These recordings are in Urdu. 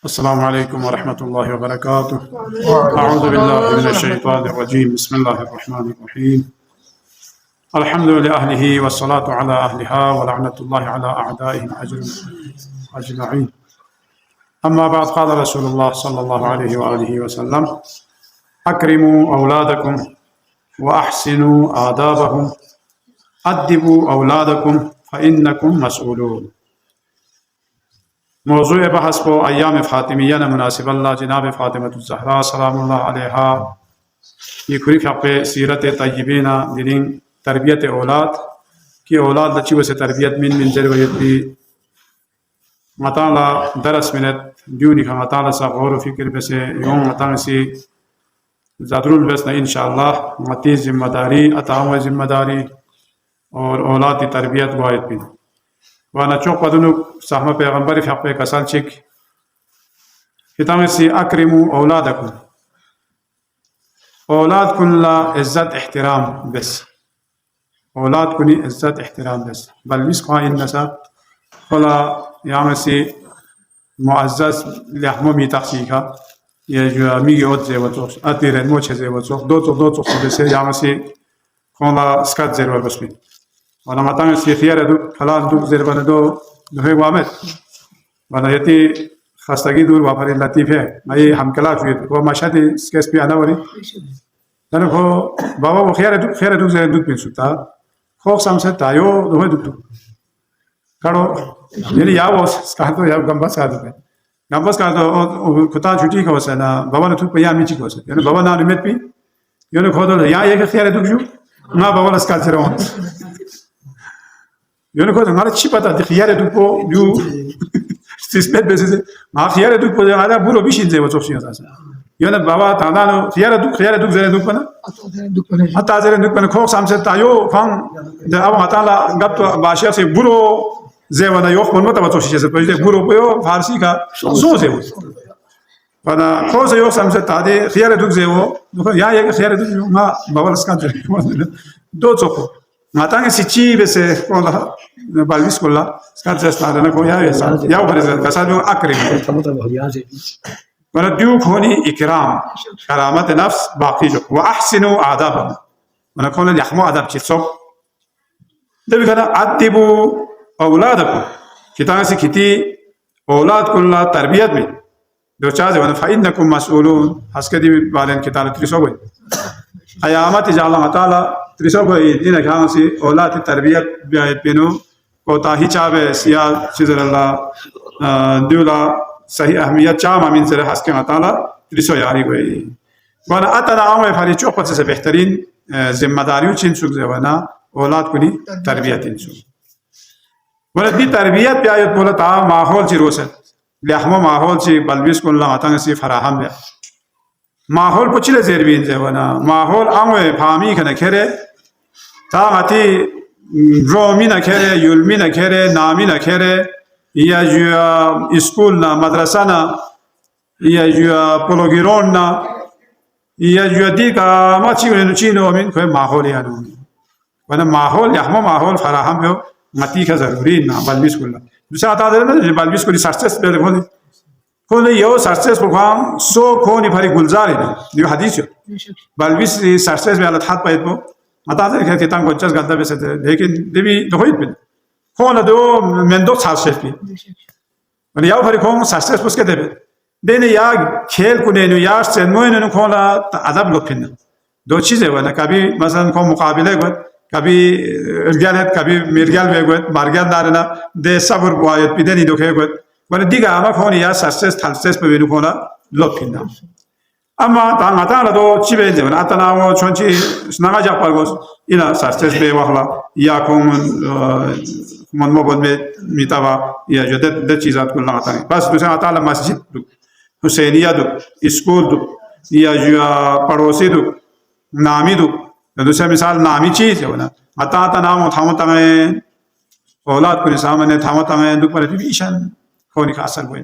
السلام عليكم ورحمة الله وبركاته. أعوذ بالله من الشيطان الرجيم. بسم الله الرحمن الرحيم. الحمد لأهله والصلاة على أهلها ولعنة الله على أعدائهم أجمعين. أما بعد، قال رسول الله صلى الله عليه وآله وسلم: أكرموا أولادكم وأحسنوا آدابهم، أدبوا أولادكم فإنكم مسؤولون. موضوع بحث کو ایام فاطمیہ نے مناسب اللہ جناب فاطمہ الزہرا سلام اللہ علیہا یہ کھری فقہ سیرت طیبینہ دلین تربیت اولاد کی اولاد لچی وسے تربیت من ضروریت بھی مطالعہ 10 منٹ دیونی کا مطالعہ سا غور و فکر بسے یوم مطالعہ سی زادر البسنا انشاءاللہ متی ذمہ داری اتاوہ ذمہ داری اور اولاد کی تربیت واحد بھی وانا چوک بدنو صحمہ پیغمبر فقہ کسال چک کتاب سی اکرمو اولادکم اولاد کن لا عزت احترام بس اولاد کنی عزت احترام بس بل مسقا انسا خلا یام سی معزز لحمو می تقسیقا یہ جو میگی اوت زیو توخ اتیرن موچ زیو توخ دو توخ بسے یام سی خلا سکت زیرو بسمی وانا مطمئن سی خیار دو خلال دو زیر بنا دو دوه وامد وانا یتی خستگی دور وافر لطیف ہے میں ہم کلا فید وہ مشهد اسکیس پی آنا ولی لانه خو بابا و خیار دو زیر دو پین سوتا خوک سامسه تایو دوه دو کارو یعنی یا وہ سکارتو یا گمباس کارتو کتا چھوٹی کا وسه نا بابا نے تو پیام میچی کا وسه یعنی بابا نا نمیت پی یعنی خود یا یک خیار دو جو نا بابا لسکال چرون یعنی خود ہمارا چی پتا دی خیار دو کو جو سیسمت بسیزه ما خیار دو کو جانا برو بیشین زیو چوشی اساسا یعنی بابا تانا خیار دو زره دو پنا حتی زره دو پنا خوک سامسه تایو فان ده اب متالا گپ تو باشیا سے برو زیو نا یوخ من متا چوشی سے پجے برو پیو فارسی کا سو زیو وانا خوز یوخ سامسه تادی خیار دو زیو یا یک خیار دو ما بابا اسکان دو چوکو ماتانگ سی چی بسے کولا بالویس کولا سکات جستاده نکو یا یا برزه کسادو اکریم ولا دیو کونی اکرام کرامت نفس باقی جو و احسنوا آدابهم ولا کون یحمو آداب چی صب دبی کنا ادبو اولادکم کتاب سی کتی اولاد کلا تربیت میں دو چاز ولا فإنکم مسئولون حسکدی والن کتاب تریسو گئی قیامت جعل تعالی تریسو گئی دین کہاں سی اولاد تربیت بیایت بینو کوتا ہی چاہے سیال چیزر اللہ دیولا صحیح اہمیت چاہ مامین سے حس کے تعالی تریسو یاری گئی وانا اتنا عام فاری چوپت سے بہترین ذمہ داریوں چین سوک زیوانا اولاد کنی تربیت ان سوک وانا دی تربیت بیایت بولا تا ماحول چی روست لحمو ماحول چی بلویس کن اللہ عطانگ سی فراہم بیا ماحول پچھلے زیر بین زیوانا ماحول عاموے پامی کنا کھرے تا غتی رومی نہ کھرے یلمی نہ کھرے نامی نہ کھرے یا جو اسکول نہ مدرسہ نہ یا جو پلوگیرون نہ یا جو دی کا مچی ونو چینو من کوئی ماحول یا نو ورنہ ماحول یا ہم ماحول فراہم ہو متی کا ضروری نہ بلویس کلا دوسرا عطا دے نا بلویس کلی سرچس پہ کھولے کھولے یو سرچس پروگرام سو کھونی پھری گلزار ہے یہ حدیث ہے بلویس سرچس میں اللہ ہاتھ پہ متا دے کہ تان کو چس گدا بس لیکن دیوی دویت بن کھونا دو من دو سال شفی من یاو پھری کھون سرچس پس کے دے دین یا کھیل کو نے یا سے نو نے کھونا ادب لوپن دو چیزیں ولا کبھی مثلا کو مقابلے کو کبھی رجالت کبھی مرجال میں کو مارگال دارنا دے صبر بوایت بدنی دو کہ ولا دیگا ما کھون یا سرچس تھلسس پہ بھی کھونا لوپن اما تان اتانا دو چیبے جے نا اتانا وہ چونچی سناگا جا پرگوس اینا سرچس بے وخلا یا کوم من موبل میں میتاوا یا جو دے چیزات کو لگاتا ہے بس دوسرا تعالی مسجد دو حسینیہ دو اسکول دو یا جو پڑوسی دو نامی دو دوسرا مثال نامی چیز ہے نا اتا نام تھامتا میں اولاد کو سامنے تھامتا میں دو پر ایشان کونی کا اثر ہوئے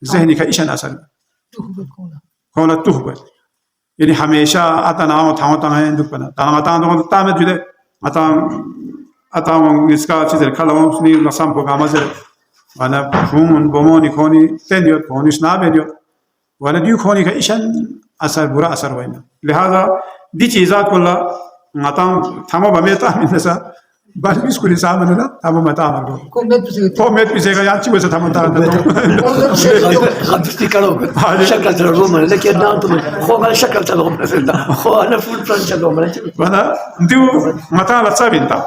ذہنی کا ایشان اثر کھونا توہ یعنی ہمیشہ اتنا تھامتا ہے دکنا تانا دو تام جدے اتام اس کا چیز کھلا نی نسام کو گامز وانا فون بوموني كوني تنيوت كوني سنابينيوت وانا ديو كوني كايشان اثر برا اثر وين لهذا دي چیزات كلها ماتام تمام بميتا من نسا بس بيس كل سامنا لا تمام متا عمل كوميت بيسيغا يانچي بس تمام تا خدتي كلام شكلت الروم لكن نانتم خو انا شكلت الروم خو انا فول فرنش الروم وانا ديو متا لا سابينتا